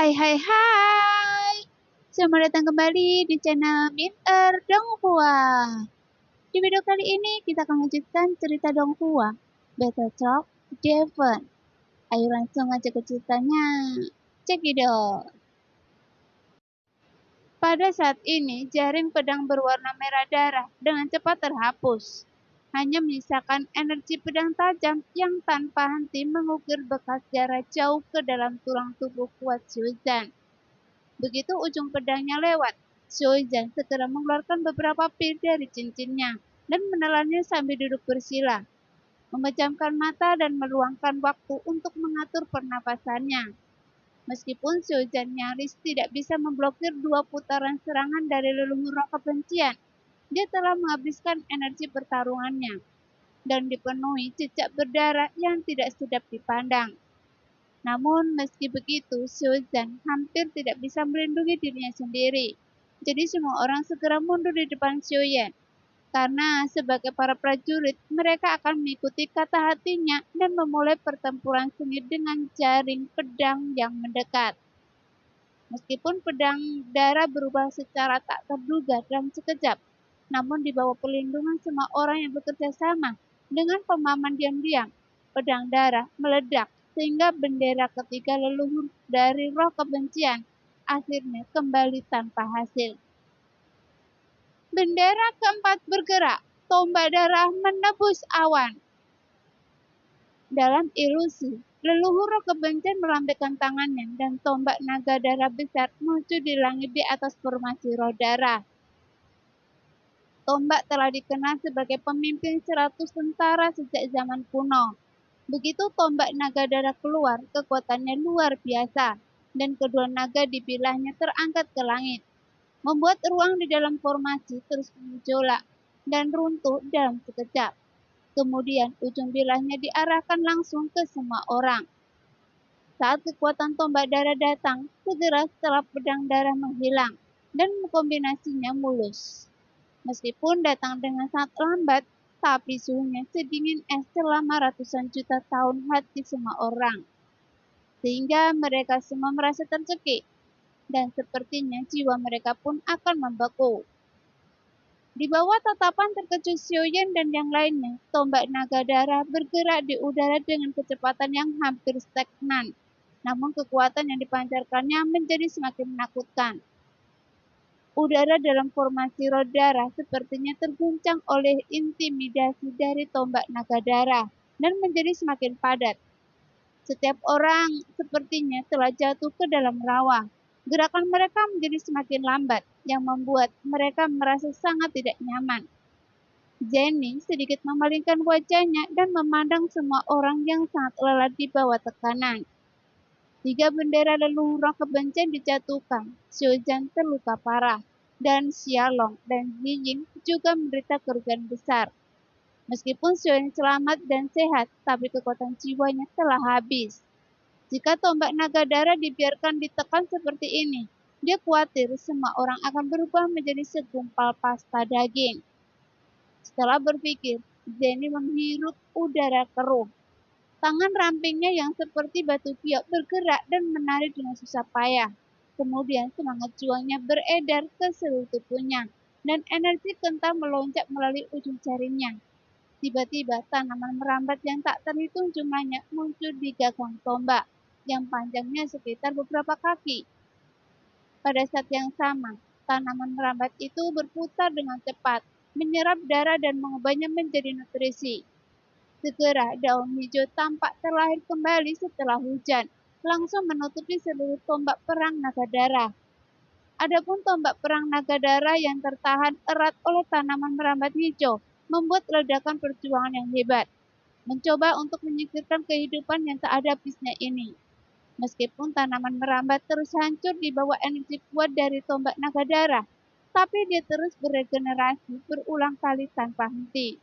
Hai hai hai. Selamat datang kembali di channel Minter Donghua. Di video kali ini kita akan lanjutkan cerita Donghua, Battleshock Devon. Ayo langsung aja ke ceritanya. Cekidot. Pada saat ini, jaring pedang berwarna merah darah dengan cepat terhapus. Hanya menyisakan energi pedang tajam yang tanpa henti mengukir bekas darah jauh ke dalam tulang tubuh kuat Suzan. Begitu ujung pedangnya lewat, Suzan segera mengeluarkan beberapa pil dari cincinnya dan menelannya sambil duduk bersila, memejamkan mata dan meluangkan waktu untuk mengatur pernapasannya. Meskipun Suzan nyaris tidak bisa memblokir 2 putaran serangan dari leluhur roh kebencian, dia telah menghabiskan energi pertarungannya dan dipenuhi jejak berdarah yang tidak sedap dipandang. Namun meski begitu, Suzan hampir tidak bisa melindungi dirinya sendiri. Jadi semua orang segera mundur di depan Xiuyan. Karena sebagai para prajurit, mereka akan mengikuti kata hatinya dan memulai pertempuran sengit dengan jaring pedang yang mendekat. Meskipun pedang darah berubah secara tak terduga dalam sekejap, namun di bawah perlindungan semua orang yang bekerja sama dengan pemahaman diam-diam, pedang darah meledak sehingga bendera ketiga leluhur dari roh kebencian akhirnya kembali tanpa hasil. Bendera keempat bergerak, tombak darah menebus awan. Dalam ilusi, leluhur roh kebencian melambaikan tangannya dan tombak naga darah besar muncul di langit di atas formasi roh darah. Tombak telah dikenal sebagai pemimpin 100 tentara sejak zaman kuno. Begitu tombak naga darah keluar, kekuatannya luar biasa, dan kedua naga di bilahnya terangkat ke langit, membuat ruang di dalam formasi terus bergejolak dan runtuh dalam sekejap. Kemudian ujung bilahnya diarahkan langsung ke semua orang. Saat kekuatan tombak darah datang, segera setelah pedang darah menghilang, dan kombinasinya mulus. Meskipun datang dengan sangat lambat, tapi suhunya sedingin es selama ratusan juta tahun hati semua orang. Sehingga mereka semua merasa tercekik, dan sepertinya jiwa mereka pun akan membeku. Di bawah tatapan terkejut Xiuyan dan yang lainnya, tombak naga darah bergerak di udara dengan kecepatan yang hampir stagnan. Namun kekuatan yang dipancarkannya menjadi semakin menakutkan. Udara dalam formasi roh darah sepertinya terguncang oleh intimidasi dari tombak naga darah dan menjadi semakin padat. Setiap orang sepertinya telah jatuh ke dalam rawa. Gerakan mereka menjadi semakin lambat, yang membuat mereka merasa sangat tidak nyaman. Jenny sedikit memalingkan wajahnya dan memandang semua orang yang sangat lelah di bawah tekanan. 3 bendera leluhur roh kebencian dijatuhkan, Suzan terluka parah, dan Xialong dan Ziying juga menderita kerugian besar. Meskipun Xiuyan selamat dan sehat, tapi kekuatan jiwanya telah habis. Jika tombak naga darah dibiarkan ditekan seperti ini, dia khawatir semua orang akan berubah menjadi segumpal pasta daging. Setelah berpikir, Jenny menghirup udara keruh. Tangan rampingnya yang seperti batu piok bergerak dan menarik dengan susah payah. Kemudian semangat juangnya beredar ke seluruh tubuhnya, dan energi kental melonjak melalui ujung jarinya. Tiba-tiba tanaman merambat yang tak terhitung jumlahnya muncul di gagang tombak, yang panjangnya sekitar beberapa kaki. Pada saat yang sama, tanaman merambat itu berputar dengan cepat, menyerap darah dan mengubahnya menjadi nutrisi. Segera daun hijau tampak terlahir kembali setelah hujan, langsung menutupi seluruh tombak perang naga darah. Adapun tombak perang naga darah yang tertahan erat oleh tanaman merambat hijau, membuat ledakan perjuangan yang hebat, mencoba untuk menyingkirkan kehidupan yang tak ada habisnya ini. Meskipun tanaman merambat terus hancur di bawah energi kuat dari tombak naga darah, tapi dia terus beregenerasi berulang kali tanpa henti.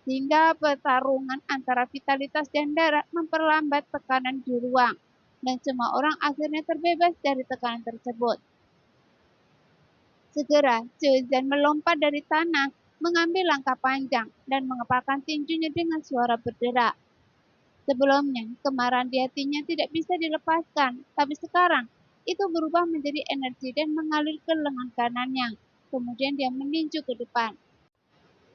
Hingga pertarungan antara vitalitas dan darah memperlambat tekanan di ruang, dan semua orang akhirnya terbebas dari tekanan tersebut. Segera, Suzan melompat dari tanah, mengambil langkah panjang, dan mengepalkan tinjunya dengan suara berderak. Sebelumnya, kemarahan di hatinya tidak bisa dilepaskan, tapi sekarang itu berubah menjadi energi dan mengalir ke lengan kanannya. Kemudian dia meninju ke depan.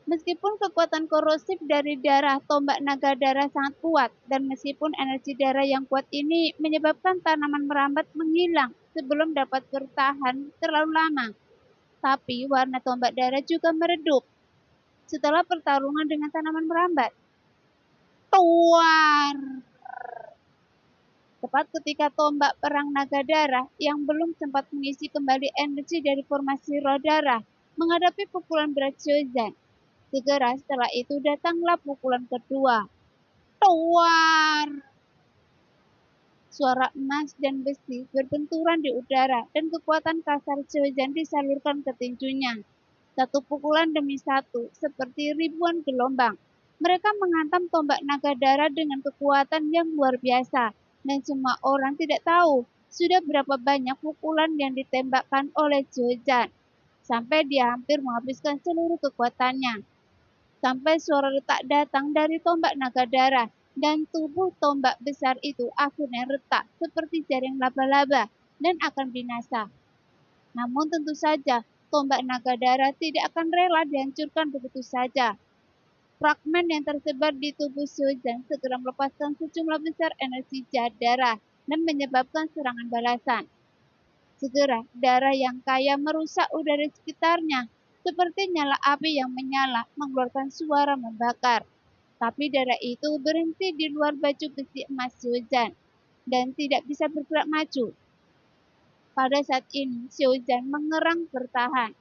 Meskipun kekuatan korosif dari darah tombak naga darah sangat kuat, dan meskipun energi darah yang kuat ini menyebabkan tanaman merambat menghilang sebelum dapat bertahan terlalu lama, tapi warna tombak darah juga meredup setelah pertarungan dengan tanaman merambat. Tuar! Tepat ketika tombak perang naga darah yang belum sempat mengisi kembali energi dari formasi roh darah menghadapi pukulan berat Shozan. Segera setelah itu datanglah pukulan kedua. Tuar! Suara emas dan besi berbenturan di udara dan kekuatan kasar Shozan disalurkan ke tinjunya. Satu pukulan demi satu, seperti ribuan gelombang. Mereka menghantam tombak naga darah dengan kekuatan yang luar biasa, dan semua orang tidak tahu sudah berapa banyak pukulan yang ditembakkan oleh Shozan, sampai dia hampir menghabiskan seluruh kekuatannya. Sampai suara retak datang dari tombak naga darah, dan tubuh tombak besar itu akhirnya retak seperti jaring laba-laba dan akan binasa. Namun tentu saja, tombak naga darah tidak akan rela dihancurkan begitu saja. Fragmen yang tersebar di tubuh Shozan segera melepaskan sejumlah besar energi jahat darah dan menyebabkan serangan balasan. Segera, darah yang kaya merusak udara sekitarnya, seperti nyala api yang menyala mengeluarkan suara membakar. Tapi darah itu berhenti di luar baju besi emas Shozan dan tidak bisa bergerak maju. Pada saat ini, Shozan mengerang bertahan,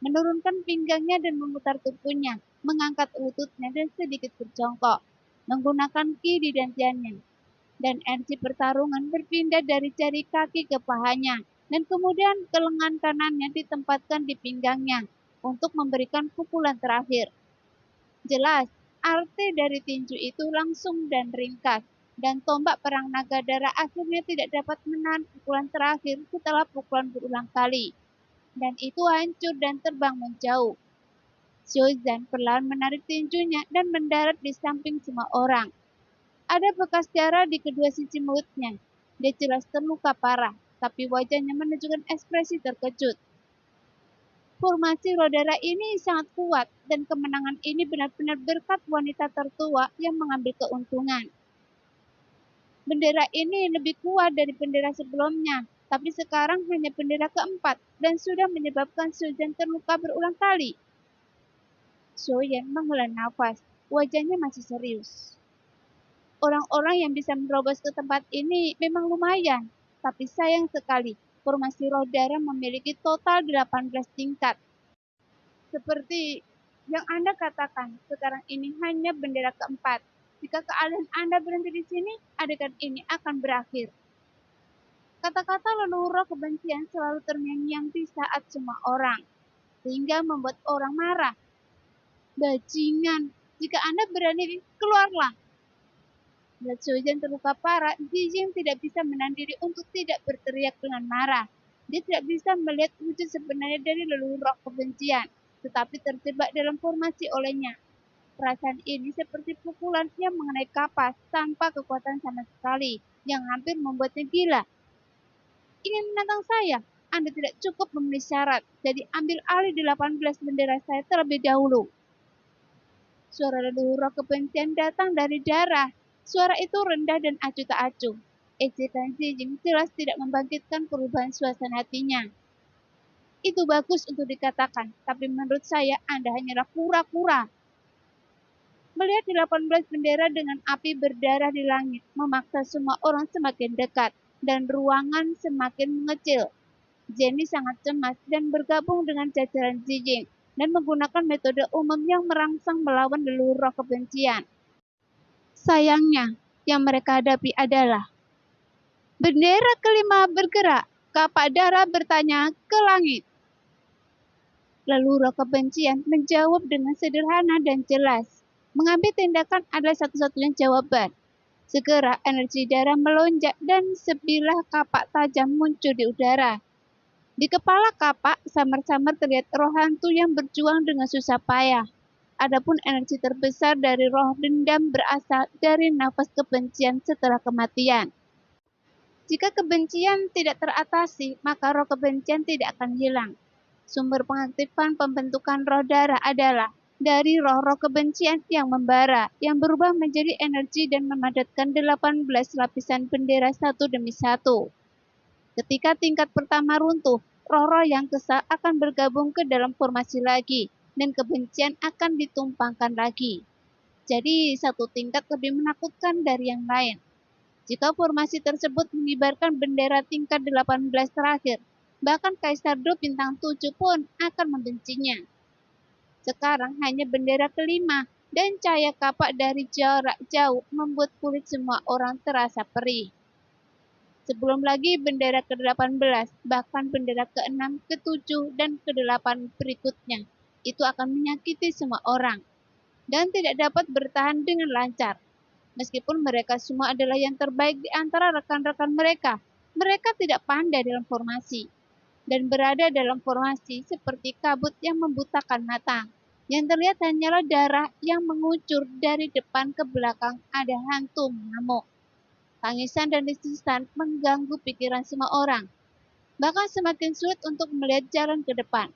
menurunkan pinggangnya dan memutar tubuhnya, mengangkat lututnya dan sedikit berjongkok, menggunakan ki di dantiannya. Dan energi pertarungan berpindah dari jari kaki ke pahanya, dan kemudian ke lengan kanannya ditempatkan di pinggangnya untuk memberikan pukulan terakhir. Jelas, arti dari tinju itu langsung dan ringkas, dan tombak perang naga darah akhirnya tidak dapat menahan pukulan terakhir setelah pukulan berulang kali, dan itu hancur dan terbang menjauh. Shozan perlahan menarik tinjunya dan mendarat di samping semua orang. Ada bekas darah di kedua sisi mulutnya. Dia jelas terluka parah, tapi wajahnya menunjukkan ekspresi terkejut. Formasi roh darah ini sangat kuat, dan kemenangan ini benar-benar berkat wanita tertua yang mengambil keuntungan. Bendera ini lebih kuat dari bendera sebelumnya, tapi sekarang hanya bendera keempat dan sudah menyebabkan Shozan terluka berulang kali. Shozan menghela nafas, wajahnya masih serius. Orang-orang yang bisa menerobos ke tempat ini memang lumayan, tapi sayang sekali, formasi roh darah memiliki total 18 tingkat. Seperti yang Anda katakan, sekarang ini hanya bendera keempat. Jika keahlian Anda berhenti di sini, adegan ini akan berakhir. Kata-kata leluhur kebencian selalu terngiang-ngiang di saat semua orang, sehingga membuat orang marah. Bajingan, jika Anda berani, keluarlah. Bila Shozan terluka parah, Zijing tidak bisa menahan diri untuk tidak berteriak dengan marah. Dia tidak bisa melihat wujud sebenarnya dari leluhur roh kebencian, tetapi terjebak dalam formasi olehnya. Perasaan ini seperti pukulan yang mengenai kapas tanpa kekuatan sama sekali, yang hampir membuatnya gila. Ingin menantang saya? Anda tidak cukup memenuhi syarat, jadi ambil alih 18 bendera saya terlebih dahulu. Suara leluhur roh kebencian datang dari darah. Suara itu rendah dan acuh tak acuh. Ejekan Zijing jelas tidak membangkitkan perubahan suasana hatinya. Itu bagus untuk dikatakan, tapi menurut saya Anda hanyalah kura-kura. Melihat 18 bendera dengan api berdarah di langit memaksa semua orang semakin dekat dan ruangan semakin mengecil. Jenny sangat cemas dan bergabung dengan jajaran Zijing dan menggunakan metode umum yang merangsang melawan leluhur roh kebencian. Sayangnya, yang mereka hadapi adalah bendera kelima bergerak, kapak darah bertanya ke langit. Leluhur roh kebencian menjawab dengan sederhana dan jelas. Mengambil tindakan adalah satu-satunya jawaban. Segera energi darah melonjak dan sebilah kapak tajam muncul di udara. Di kepala kapak samar-samar terlihat roh hantu yang berjuang dengan susah payah. Adapun energi terbesar dari roh dendam berasal dari nafas kebencian setelah kematian. Jika kebencian tidak teratasi, maka roh kebencian tidak akan hilang. Sumber pengaktifan pembentukan roh darah adalah dari roh-roh kebencian yang membara, yang berubah menjadi energi dan memadatkan 18 lapisan bendera satu demi satu. Ketika tingkat pertama runtuh, roh-roh yang kesal akan bergabung ke dalam formasi lagi, dan kebencian akan ditumpangkan lagi. Jadi, satu tingkat lebih menakutkan dari yang lain. Jika formasi tersebut mengibarkan bendera tingkat 18 terakhir, bahkan Kaisar Do bintang 7 pun akan membencinya. Sekarang hanya bendera kelima, dan cahaya kapak dari jarak jauh membuat kulit semua orang terasa perih. Sebelum lagi bendera ke-18, bahkan bendera ke-6, ke-7, dan ke-8 berikutnya, itu akan menyakiti semua orang, dan tidak dapat bertahan dengan lancar. Meskipun mereka semua adalah yang terbaik di antara rekan-rekan mereka, mereka tidak pandai dalam formasi, dan berada dalam formasi seperti kabut yang membutakan mata. Yang terlihat hanyalah darah yang mengucur dari depan ke belakang, ada hantu mengamuk. Tangisan dan desisan mengganggu pikiran semua orang, bahkan semakin sulit untuk melihat jalan ke depan.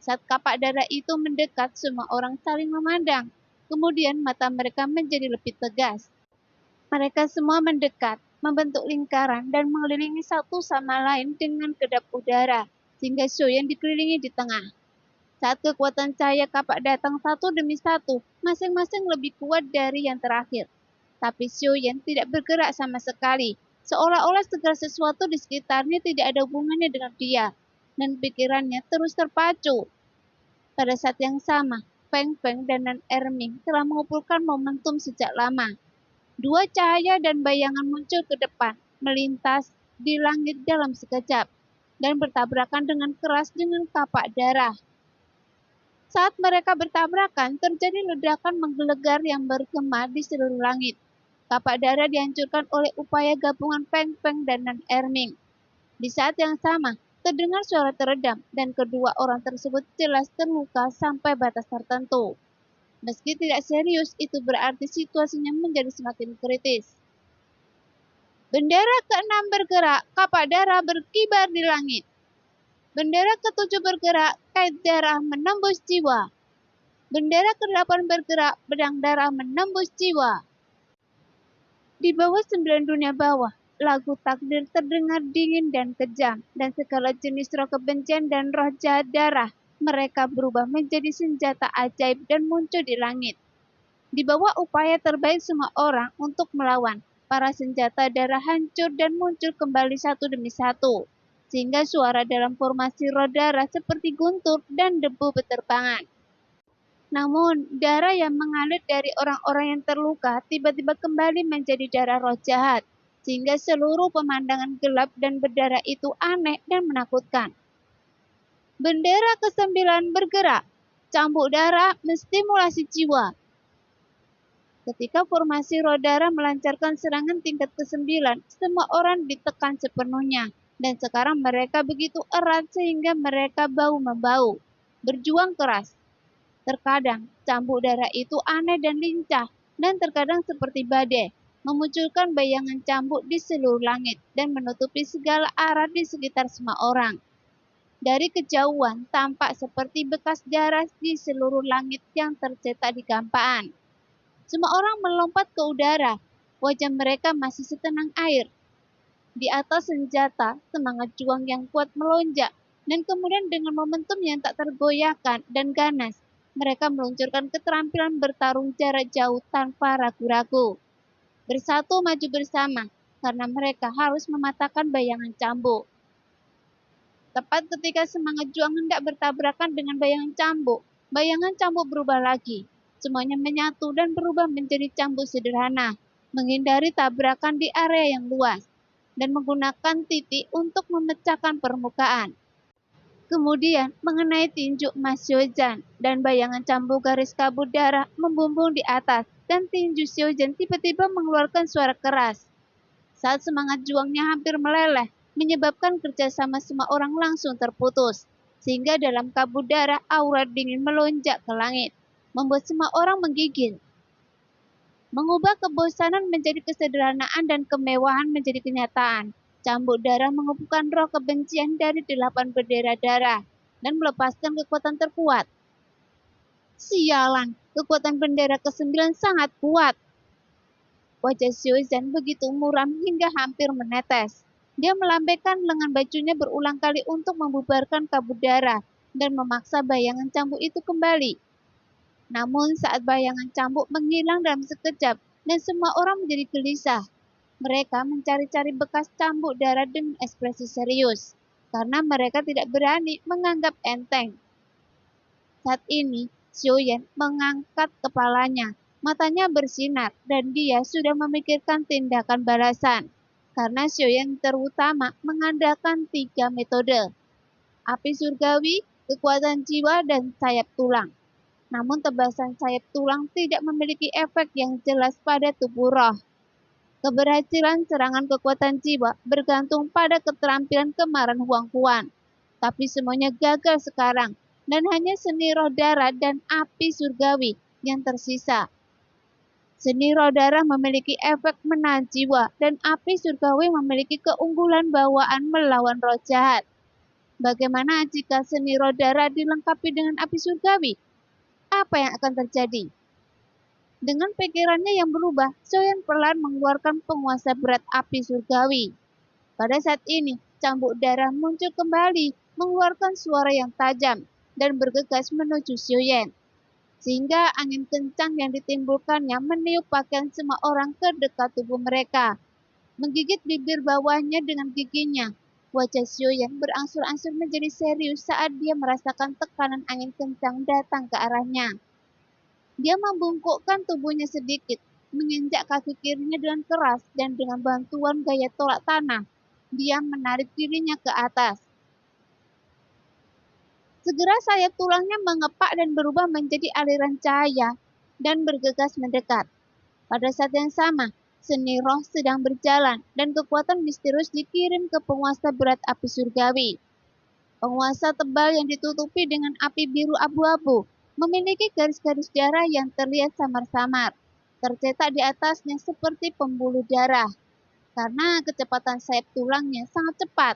Saat kapak darah itu mendekat, semua orang saling memandang. Kemudian mata mereka menjadi lebih tegas. Mereka semua mendekat, membentuk lingkaran, dan mengelilingi satu sama lain dengan kedap udara, sehingga Xiaoyan dikelilingi di tengah. Saat kekuatan cahaya kapak datang satu demi satu, masing-masing lebih kuat dari yang terakhir. Tapi Xiaoyan tidak bergerak sama sekali, seolah-olah segala sesuatu di sekitarnya tidak ada hubungannya dengan dia, dan pikirannya terus terpacu. Pada saat yang sama, Feng Feng dan Nan Erming telah mengumpulkan momentum sejak lama. Dua cahaya dan bayangan muncul ke depan, melintas di langit dalam sekejap, dan bertabrakan dengan keras dengan kapak darah. Saat mereka bertabrakan, terjadi ledakan menggelegar yang bergema di seluruh langit. Kapak darah dihancurkan oleh upaya gabungan Feng Feng dan Nan Erming. Di saat yang sama, terdengar suara teredam, dan kedua orang tersebut jelas terluka sampai batas tertentu. Meski tidak serius, itu berarti situasinya menjadi semakin kritis. Bendera ke-6 bergerak, kapak darah berkibar di langit. Bendera ke-7 bergerak, kait darah menembus jiwa. Bendera ke-8 bergerak, pedang darah menembus jiwa. Di bawah 9 dunia bawah, lagu takdir terdengar dingin dan kejam, dan segala jenis roh kebencian dan roh jahat darah mereka berubah menjadi senjata ajaib dan muncul di langit. Di bawah upaya terbaik semua orang untuk melawan, para senjata darah hancur dan muncul kembali satu demi satu, sehingga suara dalam formasi roh darah seperti guntur dan debu berterbangan. Namun, darah yang mengalir dari orang-orang yang terluka tiba-tiba kembali menjadi darah roh jahat, sehingga seluruh pemandangan gelap dan berdarah itu aneh dan menakutkan. Bendera ke-9 bergerak, cambuk darah menstimulasi jiwa. Ketika formasi roh darah melancarkan serangan tingkat ke-9, semua orang ditekan sepenuhnya, dan sekarang mereka begitu erat sehingga mereka bahu-membahu, berjuang keras. Terkadang, cambuk darah itu aneh dan lincah, dan terkadang seperti badai, memunculkan bayangan cambuk di seluruh langit dan menutupi segala arah di sekitar semua orang. Dari kejauhan, tampak seperti bekas darah di seluruh langit yang tercetak di gampaan. Semua orang melompat ke udara, wajah mereka masih setenang air. Di atas senjata, semangat juang yang kuat melonjak, dan kemudian dengan momentum yang tak tergoyahkan dan ganas, mereka meluncurkan keterampilan bertarung jarak jauh tanpa ragu-ragu. Bersatu maju bersama, karena mereka harus mematahkan bayangan cambuk. Tepat ketika semangat juang hendak bertabrakan dengan bayangan cambuk berubah lagi. Semuanya menyatu dan berubah menjadi cambuk sederhana, menghindari tabrakan di area yang luas, dan menggunakan titik untuk memecahkan permukaan. Kemudian mengenai tinju emas Xiaozhan, dan bayangan cambuk garis kabut darah membumbung di atas, dan tinju Xiaozhan tiba-tiba mengeluarkan suara keras. Saat semangat juangnya hampir meleleh, menyebabkan kerjasama semua orang langsung terputus, sehingga dalam kabut darah aura dingin melonjak ke langit, membuat semua orang menggigil. Mengubah kebosanan menjadi kesederhanaan dan kemewahan menjadi kenyataan. Cambuk darah mengumpulkan roh kebencian dari 8 bendera darah dan melepaskan kekuatan terkuat. Sialan, kekuatan bendera ke-9 sangat kuat. Wajah Xiaozhen begitu muram hingga hampir menetes. Dia melambaikan lengan bajunya berulang kali untuk membubarkan kabut darah dan memaksa bayangan cambuk itu kembali. Namun saat bayangan cambuk menghilang dalam sekejap dan semua orang menjadi gelisah, mereka mencari-cari bekas cambuk darah dengan ekspresi serius, karena mereka tidak berani menganggap enteng. Saat ini, Xiaoyan mengangkat kepalanya, matanya bersinar, dan dia sudah memikirkan tindakan balasan. Karena Xiaoyan terutama mengandalkan 3 metode: api surgawi, kekuatan jiwa, dan sayap tulang. Namun tebasan sayap tulang tidak memiliki efek yang jelas pada tubuh roh. Keberhasilan serangan kekuatan jiwa bergantung pada keterampilan kemarahan Huang Huan. Tapi semuanya gagal sekarang, dan hanya seni roh darah dan api surgawi yang tersisa. Seni roh darah memiliki efek menahan jiwa, dan api surgawi memiliki keunggulan bawaan melawan roh jahat. Bagaimana jika seni roh darah dilengkapi dengan api surgawi? Apa yang akan terjadi? Dengan pikirannya yang berubah, Xiaoyan perlahan mengeluarkan penguasa berat api surgawi. Pada saat ini, cambuk darah muncul kembali, mengeluarkan suara yang tajam, dan bergegas menuju Xiaoyan. Sehingga angin kencang yang ditimbulkannya meniup pakaian semua orang ke dekat tubuh mereka. Menggigit bibir bawahnya dengan giginya, wajah Xiaoyan berangsur-angsur menjadi serius saat dia merasakan tekanan angin kencang datang ke arahnya. Dia membungkukkan tubuhnya sedikit, menginjak kaki kirinya dengan keras, dan dengan bantuan gaya tolak tanah, dia menarik dirinya ke atas. Segera sayap tulangnya mengepak dan berubah menjadi aliran cahaya dan bergegas mendekat. Pada saat yang sama, seni roh sedang berjalan dan kekuatan misterius dikirim ke penguasa berat api surgawi. Penguasa tebal yang ditutupi dengan api biru abu-abu memiliki garis-garis darah yang terlihat samar-samar, tercetak di atasnya seperti pembuluh darah. Karena kecepatan sayap tulangnya sangat cepat,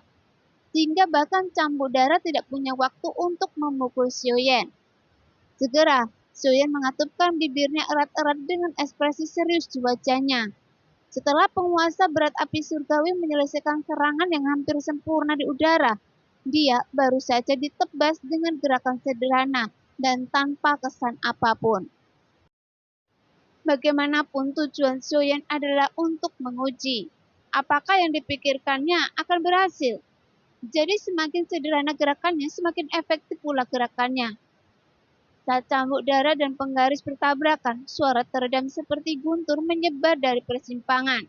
sehingga bahkan cambuk darah tidak punya waktu untuk memukul Xiaoyan. Segera, Xiaoyan mengatupkan bibirnya erat-erat dengan ekspresi serius di wajahnya. Setelah penguasa berat api surgawi menyelesaikan serangan yang hampir sempurna di udara, dia baru saja ditebas dengan gerakan sederhana dan tanpa kesan apapun. Bagaimanapun tujuan Xiaoyan adalah untuk menguji apakah yang dipikirkannya akan berhasil. Jadi semakin sederhana gerakannya, semakin efektif pula gerakannya. Saat cambuk darah dan penggaris bertabrakan, suara teredam seperti guntur menyebar dari persimpangan.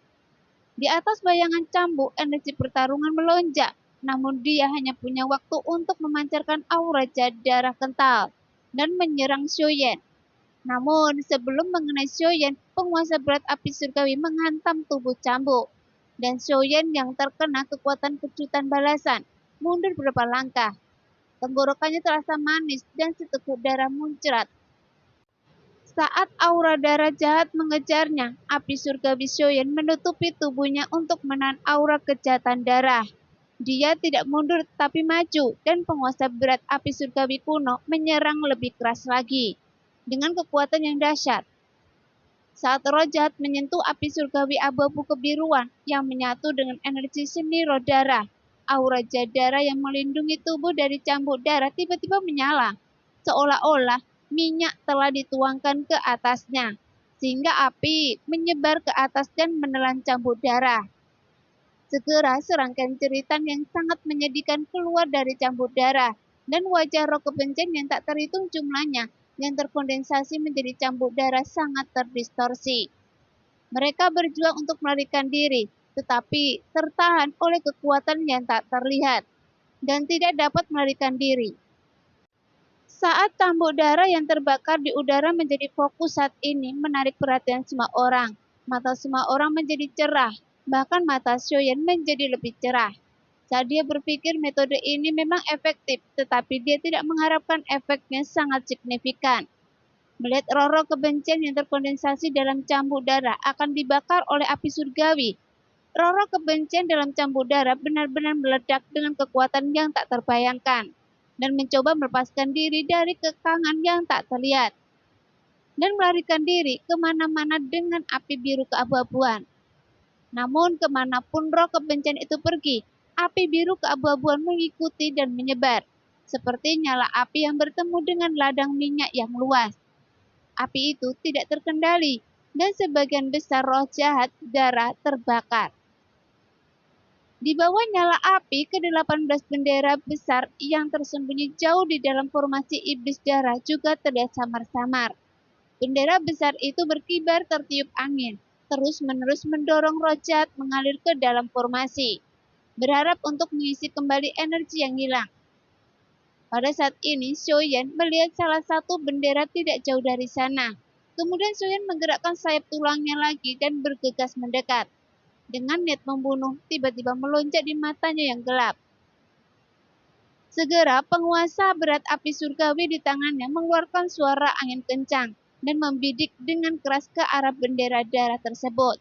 Di atas bayangan cambuk, energi pertarungan melonjak. Namun dia hanya punya waktu untuk memancarkan aura darah kental dan menyerang Xiaoyan. Namun sebelum mengenai Xiaoyan, penguasa berat api surgawi menghantam tubuh cambuk. Dan Xiaoyan yang terkena kekuatan kejutan balasan mundur beberapa langkah. Tenggorokannya terasa manis dan seteguk darah muncrat. Saat aura darah jahat mengejarnya, api surgawi Xiaoyan menutupi tubuhnya untuk menahan aura kejahatan darah. Dia tidak mundur tetapi maju, dan penguasa berat api surgawi kuno menyerang lebih keras lagi, dengan kekuatan yang dahsyat. Saat roh jahat menyentuh api surgawi abu-abu kebiruan yang menyatu dengan energi seni roh darah, aura darah yang melindungi tubuh dari cambuk darah tiba-tiba menyala, seolah-olah minyak telah dituangkan ke atasnya, sehingga api menyebar ke atas dan menelan cambuk darah. Segera serangkaian jeritan yang sangat menyedihkan keluar dari cambuk darah, dan wajah roh kebencian yang tak terhitung jumlahnya yang terkondensasi menjadi cambuk darah sangat terdistorsi. Mereka berjuang untuk melarikan diri, tetapi tertahan oleh kekuatan yang tak terlihat, dan tidak dapat melarikan diri. Saat cambuk darah yang terbakar di udara menjadi fokus saat ini menarik perhatian semua orang. Mata semua orang menjadi cerah, bahkan mata Xiaoyan menjadi lebih cerah. Saat dia berpikir metode ini memang efektif, tetapi dia tidak mengharapkan efeknya sangat signifikan. Melihat roh-roh kebencian yang terkondensasi dalam cambuk darah akan dibakar oleh api surgawi, Roh-roh kebencian dalam cambuk darah benar-benar meledak dengan kekuatan yang tak terbayangkan dan mencoba melepaskan diri dari kekangan yang tak terlihat dan melarikan diri kemana-mana dengan api biru keabu-abuan. Namun kemanapun roh kebencian itu pergi, api biru keabu-abuan mengikuti dan menyebar, seperti nyala api yang bertemu dengan ladang minyak yang luas. Api itu tidak terkendali, dan sebagian besar roh jahat darah terbakar. Di bawah nyala api, ke-18 bendera besar yang tersembunyi jauh di dalam formasi iblis darah juga terlihat samar-samar. Bendera besar itu berkibar tertiup angin, terus-menerus mendorong roh jahat mengalir ke dalam formasi, berharap untuk mengisi kembali energi yang hilang. Pada saat ini, Xiaoyan melihat salah satu bendera tidak jauh dari sana. Kemudian Xiaoyan menggerakkan sayap tulangnya lagi dan bergegas mendekat. Dengan niat membunuh, tiba-tiba melonjak di matanya yang gelap. Segera penguasa berat api surgawi di tangannya mengeluarkan suara angin kencang dan membidik dengan keras ke arah bendera darah tersebut.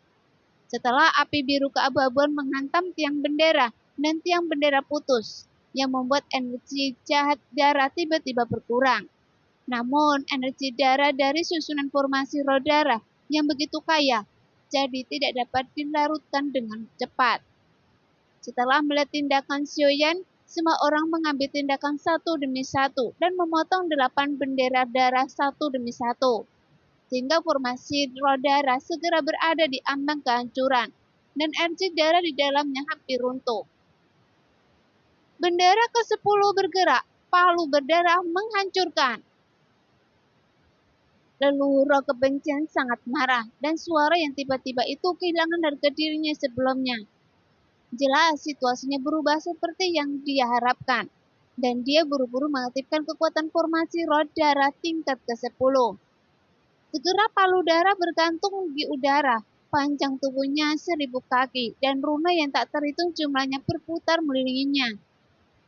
Setelah api biru keabu-abuan menghantam tiang bendera dan tiang bendera putus, yang membuat energi jahat darah tiba-tiba berkurang. Namun, energi darah dari susunan formasi roh darah yang begitu kaya, jadi tidak dapat dilarutkan dengan cepat. Setelah melihat tindakan Xiaoyan, semua orang mengambil tindakan satu demi satu dan memotong 8 bendera darah satu demi satu. Sehingga formasi roh darah segera berada di ambang kehancuran dan energi darah di dalamnya hampir runtuh. Bendera ke-10 bergerak, palu berdarah menghancurkan. Leluhur roh kebencian sangat marah dan suara yang tiba-tiba itu kehilangan harga dirinya sebelumnya. Jelas situasinya berubah seperti yang dia harapkan, dan dia buru-buru mengaktifkan kekuatan formasi roh darah tingkat ke-10. Segera palu darah bergantung di udara, panjang tubuhnya 1000 kaki, dan runa yang tak terhitung jumlahnya berputar mengelilinginya.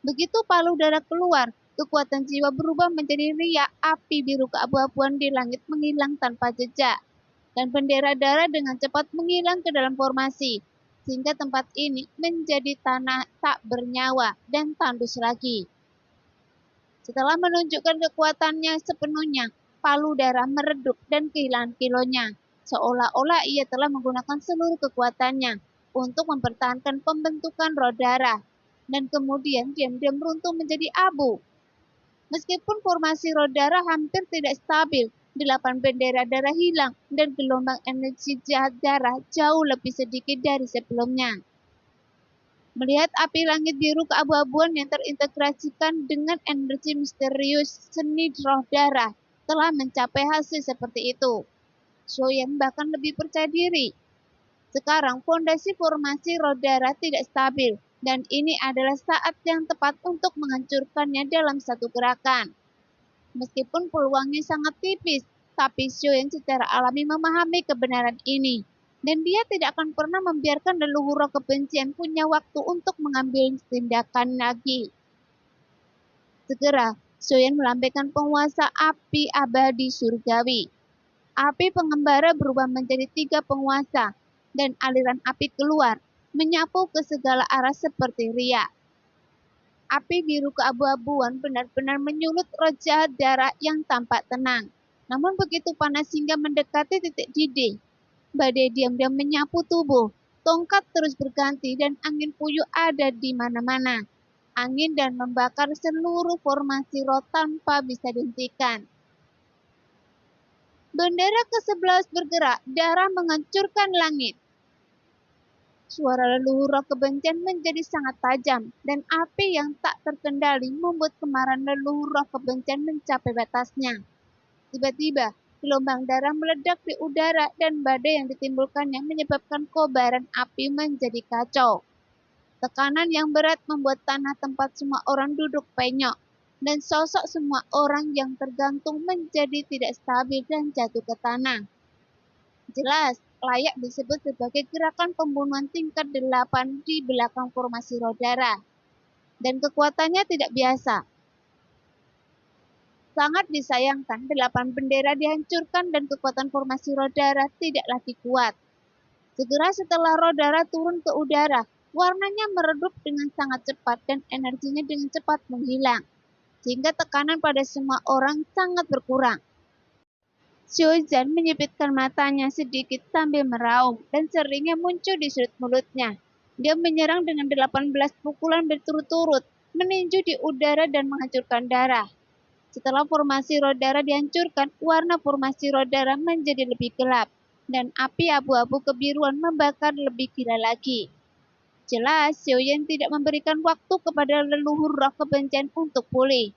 Begitu palu darah keluar, kekuatan jiwa berubah menjadi riak api biru keabu-abuan di langit menghilang tanpa jejak, dan bendera darah dengan cepat menghilang ke dalam formasi, sehingga tempat ini menjadi tanah tak bernyawa dan tandus lagi. Setelah menunjukkan kekuatannya sepenuhnya, palu darah meredup dan kehilangan kilonya, seolah-olah ia telah menggunakan seluruh kekuatannya untuk mempertahankan pembentukan roh darah, dan kemudian diam-diam runtuh menjadi abu. Meskipun formasi roh darah hampir tidak stabil, 8 bendera darah hilang dan gelombang energi jahat darah jauh lebih sedikit dari sebelumnya. Melihat api langit biru keabu-abuan yang terintegrasikan dengan energi misterius seni roh darah telah mencapai hasil seperti itu, Xiaoyan bahkan lebih percaya diri. Sekarang fondasi formasi roh darah tidak stabil, dan ini adalah saat yang tepat untuk menghancurkannya dalam satu gerakan. Meskipun peluangnya sangat tipis, tapi Xiaoyan secara alami memahami kebenaran ini, dan dia tidak akan pernah membiarkan leluhur roh kebencian punya waktu untuk mengambil tindakan lagi. Segera, Xiaoyan melambaikan penguasa api abadi surgawi. Api pengembara berubah menjadi 3 penguasa, dan aliran api keluar, menyapu ke segala arah seperti riak. Api biru keabu-abuan benar-benar menyulut roh jahat darah yang tampak tenang. Namun begitu panas hingga mendekati titik didih, badai diam-diam menyapu tubuh, tongkat terus berganti dan angin puyuh ada di mana-mana. Angin dan membakar seluruh formasi roh tanpa bisa dihentikan. Bendera ke-11 bergerak, darah menghancurkan langit. Suara leluhur roh kebencian menjadi sangat tajam, dan api yang tak terkendali membuat kemarahan leluhur roh kebencian mencapai batasnya. Tiba-tiba, gelombang darah meledak di udara dan badai yang ditimbulkannya menyebabkan kobaran api menjadi kacau. Tekanan yang berat membuat tanah tempat semua orang duduk penyok, dan sosok semua orang yang tergantung menjadi tidak stabil dan jatuh ke tanah. Jelas, layak disebut sebagai gerakan pembunuhan tingkat 8 di belakang formasi roh darah. Dan kekuatannya tidak biasa. Sangat disayangkan, 8 bendera dihancurkan dan kekuatan formasi roh darah tidak lagi kuat. Segera setelah roh darah turun ke udara, warnanya meredup dengan sangat cepat dan energinya dengan cepat menghilang, sehingga tekanan pada semua orang sangat berkurang. Xiaozhan menyipitkan matanya sedikit sambil meraung dan seringnya muncul di sudut mulutnya. Dia menyerang dengan 18 pukulan berturut-turut, meninju di udara dan menghancurkan darah. Setelah formasi roh darah dihancurkan, warna formasi roh darah menjadi lebih gelap, dan api abu-abu kebiruan membakar lebih gila lagi. Jelas, Xiaoyan tidak memberikan waktu kepada leluhur roh kebencian untuk pulih.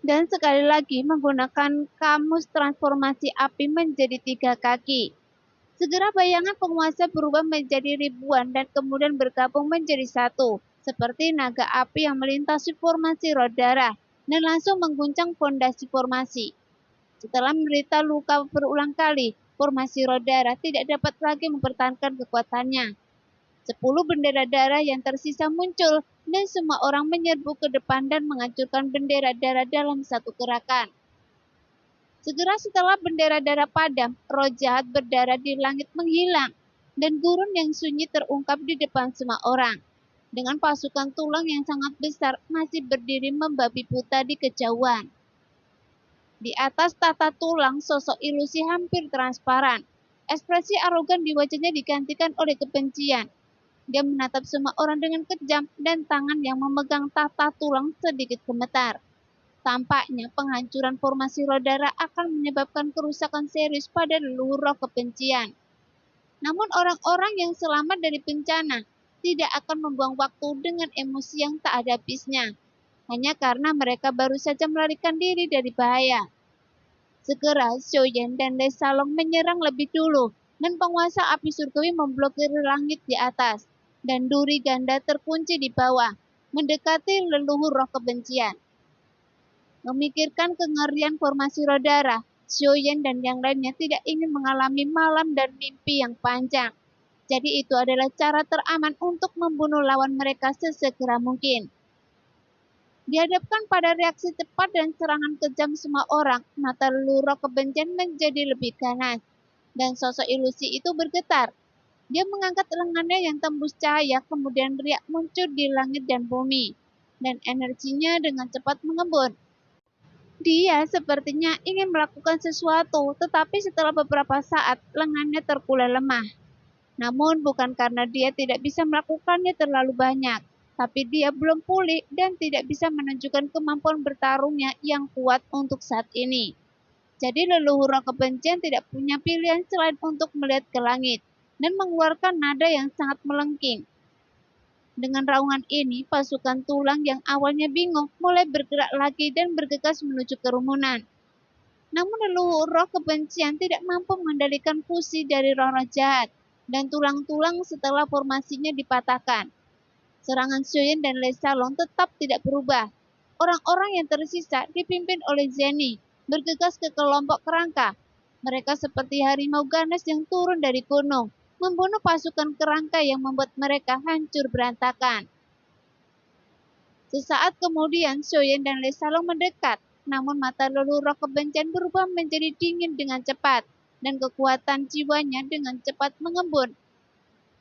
Dan sekali lagi menggunakan kamus transformasi api menjadi 3 kaki. Segera bayangan penguasa berubah menjadi ribuan dan kemudian bergabung menjadi satu, seperti naga api yang melintasi formasi roh darah dan langsung mengguncang fondasi formasi. Setelah menderita luka berulang kali, formasi roh darah tidak dapat lagi mempertahankan kekuatannya. 10 bendera darah yang tersisa muncul dan semua orang menyerbu ke depan dan menghancurkan bendera darah dalam satu gerakan. Segera setelah bendera darah padam, roh jahat berdarah di langit menghilang dan gurun yang sunyi terungkap di depan semua orang. Dengan pasukan tulang yang sangat besar masih berdiri membabi buta di kejauhan. Di atas tata tulang, sosok ilusi hampir transparan. Ekspresi arogan di wajahnya digantikan oleh kebencian. Dia menatap semua orang dengan kejam dan tangan yang memegang tata tulang sedikit gemetar. Tampaknya penghancuran formasi roh darah akan menyebabkan kerusakan serius pada leluhur roh kebencian. Namun orang-orang yang selamat dari bencana tidak akan membuang waktu dengan emosi yang tak ada habisnya, hanya karena mereka baru saja melarikan diri dari bahaya. Segera Xiaoyan dan Lei Salong menyerang lebih dulu, dan penguasa api surgawi memblokir langit di atas, dan duri ganda terkunci di bawah, mendekati leluhur roh kebencian. Memikirkan kengerian formasi roh darah, Xiaoyan dan yang lainnya tidak ingin mengalami malam dan mimpi yang panjang. Jadi itu adalah cara teraman untuk membunuh lawan mereka sesegera mungkin. Dihadapkan pada reaksi cepat dan serangan kejam semua orang, mata leluhur roh kebencian menjadi lebih ganas, dan sosok ilusi itu bergetar. Dia mengangkat lengannya yang tembus cahaya, kemudian riak muncul di langit dan bumi, dan energinya dengan cepat mengembun. Dia sepertinya ingin melakukan sesuatu, tetapi setelah beberapa saat, lengannya terkulai lemah. Namun bukan karena dia tidak bisa melakukannya terlalu banyak, tapi dia belum pulih dan tidak bisa menunjukkan kemampuan bertarungnya yang kuat untuk saat ini. Jadi leluhur roh kebencian tidak punya pilihan selain untuk melihat ke langit dan mengeluarkan nada yang sangat melengking. Dengan raungan ini, pasukan tulang yang awalnya bingung mulai bergerak lagi dan bergegas menuju kerumunan. Namun leluhur roh kebencian tidak mampu mengendalikan fusi dari roh-roh jahat dan tulang-tulang setelah formasinya dipatahkan. Serangan Xiaoyan dan Lei Salong tetap tidak berubah. Orang-orang yang tersisa dipimpin oleh Zeni bergegas ke kelompok kerangka. Mereka seperti harimau ganas yang turun dari gunung, membunuh pasukan kerangka yang membuat mereka hancur berantakan. Sesaat kemudian, Xiaoyan dan Lei Salong mendekat, namun mata leluhur roh kebencian berubah menjadi dingin dengan cepat, dan kekuatan jiwanya dengan cepat mengembun.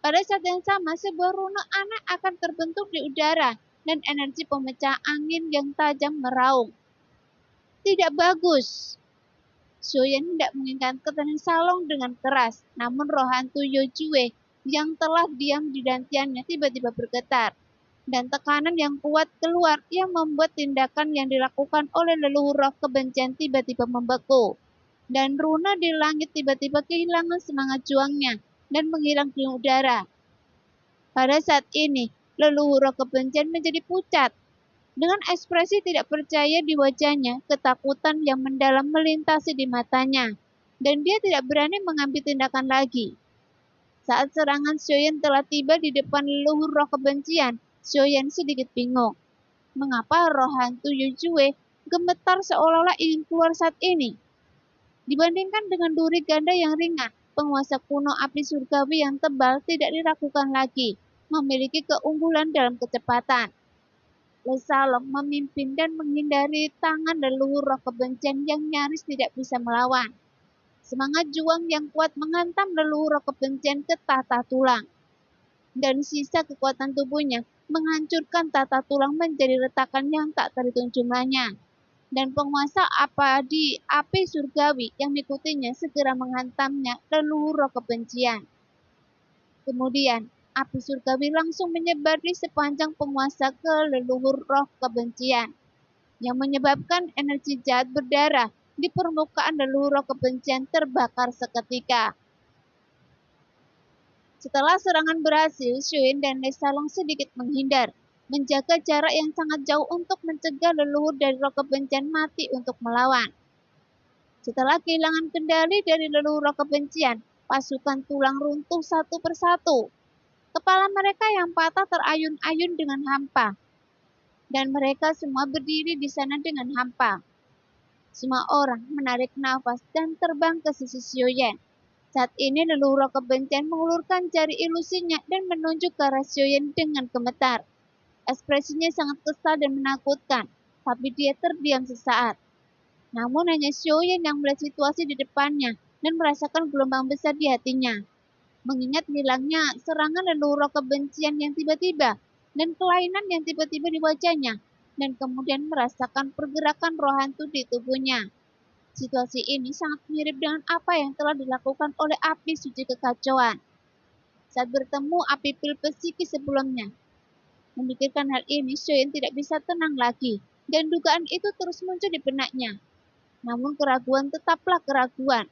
Pada saat yang sama, sebuah rune aneh akan terbentuk di udara, dan energi pemecah angin yang tajam meraung. Tidak bagus. Xiaoyan hendak mengingatkan Salong dengan keras, namun roh hantu Yojue yang telah diam di dantiannya tiba-tiba bergetar. Dan tekanan yang kuat keluar yang membuat tindakan yang dilakukan oleh leluhur roh kebencian tiba-tiba membeku. Dan runa di langit tiba-tiba kehilangan semangat juangnya dan menghilang di udara. Pada saat ini, leluhur roh kebencian menjadi pucat. Dengan ekspresi tidak percaya di wajahnya, ketakutan yang mendalam melintasi di matanya, dan dia tidak berani mengambil tindakan lagi. Saat serangan Xiaoyan telah tiba di depan leluhur roh kebencian, Xiaoyan sedikit bingung. Mengapa roh hantu Yojue gemetar seolah-olah ingin keluar saat ini? Dibandingkan dengan duri ganda yang ringan, penguasa kuno api surgawi yang tebal tidak diragukan lagi, memiliki keunggulan dalam kecepatan. Lei Salong memimpin dan menghindari tangan leluhur roh kebencian yang nyaris tidak bisa melawan. Semangat juang yang kuat menghantam leluhur roh kebencian ke tata tulang, dan sisa kekuatan tubuhnya menghancurkan tata tulang menjadi retakan yang tak terhitung jumlahnya. Dan penguasa api surgawi yang mengikutinya segera menghantamnya leluhur roh kebencian. Kemudian, api surgawi langsung menyebar di sepanjang penguasa ke leluhur roh kebencian, yang menyebabkan energi jahat berdarah di permukaan leluhur roh kebencian terbakar seketika. Setelah serangan berhasil, Shuin dan Lesalong sedikit menghindar, menjaga jarak yang sangat jauh untuk mencegah leluhur dari roh kebencian mati untuk melawan. Setelah kehilangan kendali dari leluhur roh kebencian, pasukan tulang runtuh satu persatu. Kepala mereka yang patah terayun-ayun dengan hampa, dan mereka semua berdiri di sana dengan hampa. Semua orang menarik nafas dan terbang ke sisi Xiuyan. Saat ini leluhur roh kebencian mengulurkan jari ilusinya dan menunjuk ke arah Xiuyan dengan gemetar. Ekspresinya sangat kesal dan menakutkan, tapi dia terdiam sesaat. Namun hanya Xiuyan yang melihat situasi di depannya dan merasakan gelombang besar di hatinya. Mengingat hilangnya serangan leluhur roh kebencian yang tiba-tiba dan kelainan yang tiba-tiba di wajahnya, dan kemudian merasakan pergerakan roh hantu di tubuhnya. Situasi ini sangat mirip dengan apa yang telah dilakukan oleh api suci kekacauan saat bertemu api pil psikis sebelumnya. Memikirkan hal ini, Xiuyan tidak bisa tenang lagi, dan dugaan itu terus muncul di benaknya. Namun keraguan tetaplah keraguan,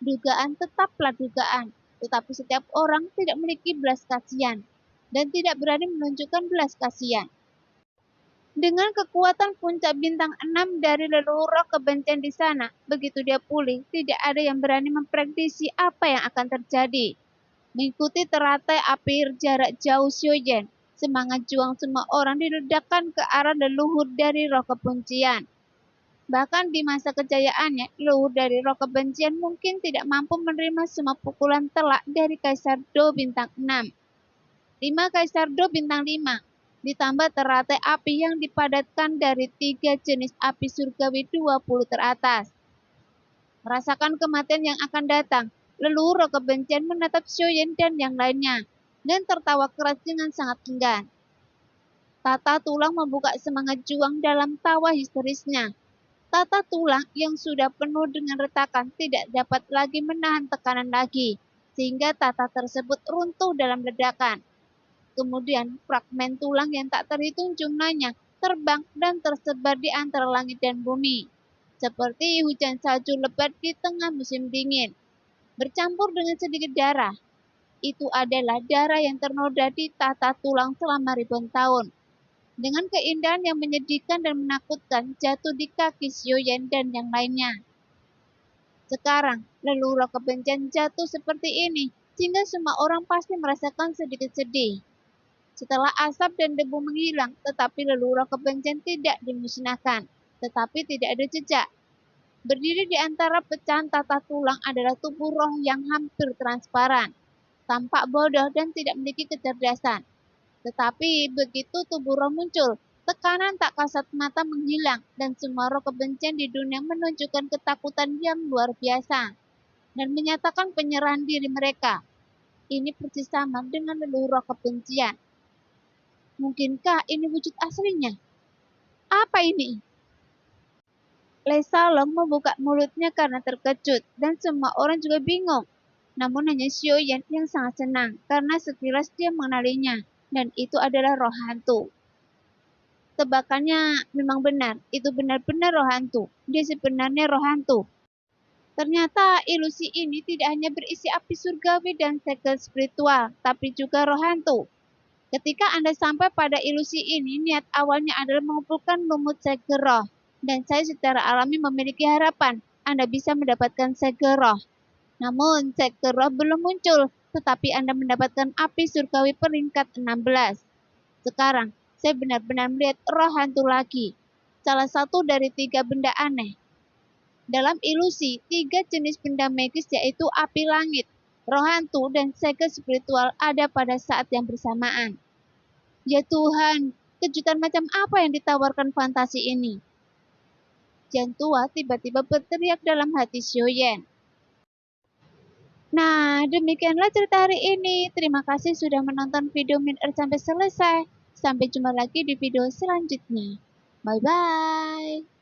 dugaan tetaplah dugaan, tetapi setiap orang tidak memiliki belas kasihan dan tidak berani menunjukkan belas kasihan. Dengan kekuatan puncak bintang 6 dari leluhur roh kebencian di sana, begitu dia pulih, tidak ada yang berani memprediksi apa yang akan terjadi. Mengikuti teratai api jarak jauh Xiuyan, semangat juang semua orang diledakkan ke arah leluhur dari roh kebencian. Bahkan di masa kejayaannya, leluhur dari roh kebencian mungkin tidak mampu menerima semua pukulan telak dari Kaisar Do bintang 6. 5 Kaisar Do bintang 5, ditambah teratai api yang dipadatkan dari 3 jenis api surgawi 20 teratas. Merasakan kematian yang akan datang, leluhur roh kebencian menatap Xiuyan dan yang lainnya, dan tertawa keras dengan sangat enggan. Tata tulang membuka semangat juang dalam tawa histerisnya. Tata tulang yang sudah penuh dengan retakan tidak dapat lagi menahan tekanan lagi, sehingga tata tersebut runtuh dalam ledakan. Kemudian fragmen tulang yang tak terhitung jumlahnya terbang dan tersebar di antara langit dan bumi, seperti hujan salju lebat di tengah musim dingin, bercampur dengan sedikit darah. Itu adalah darah yang ternoda di tata tulang selama ribuan tahun. Dengan keindahan yang menyedihkan dan menakutkan jatuh di kaki Xiuyan dan yang lainnya. Sekarang, leluhur kebencian jatuh seperti ini, sehingga semua orang pasti merasakan sedikit sedih. Setelah asap dan debu menghilang, tetapi leluhur kebencian tidak dimusnahkan, tetapi tidak ada jejak. Berdiri di antara pecahan tata tulang adalah tubuh roh yang hampir transparan, tampak bodoh dan tidak memiliki kecerdasan. Tetapi begitu tubuh roh muncul, tekanan tak kasat mata menghilang dan semua roh kebencian di dunia menunjukkan ketakutan yang luar biasa dan menyatakan penyerahan diri mereka. Ini persis sama dengan leluhur roh kebencian. Mungkinkah ini wujud aslinya? Apa ini? Lesalong membuka mulutnya karena terkejut dan semua orang juga bingung. Namun hanya Xiuyan yang sangat senang karena sekilas dia mengenalinya. Dan itu adalah roh hantu. Tebakannya memang benar, itu benar-benar roh hantu. Dia sebenarnya roh hantu. Ternyata ilusi ini tidak hanya berisi api surgawi dan segel spiritual, tapi juga roh hantu. Ketika Anda sampai pada ilusi ini, niat awalnya adalah mengumpulkan lumut segel roh. Dan saya secara alami memiliki harapan Anda bisa mendapatkan segel roh. Namun, segel roh belum muncul. Tetapi Anda mendapatkan api surgawi peringkat 16. Sekarang, saya benar-benar melihat roh hantu lagi. Salah satu dari 3 benda aneh. Dalam ilusi, 3 jenis benda magis yaitu api langit, roh hantu, dan segel spiritual ada pada saat yang bersamaan. Ya Tuhan, kejutan macam apa yang ditawarkan fantasi ini? Jian Tua tiba-tiba berteriak dalam hati Xiuyan. Nah, demikianlah cerita hari ini. Terima kasih sudah menonton video Min Earth sampai selesai. Sampai jumpa lagi di video selanjutnya. Bye-bye.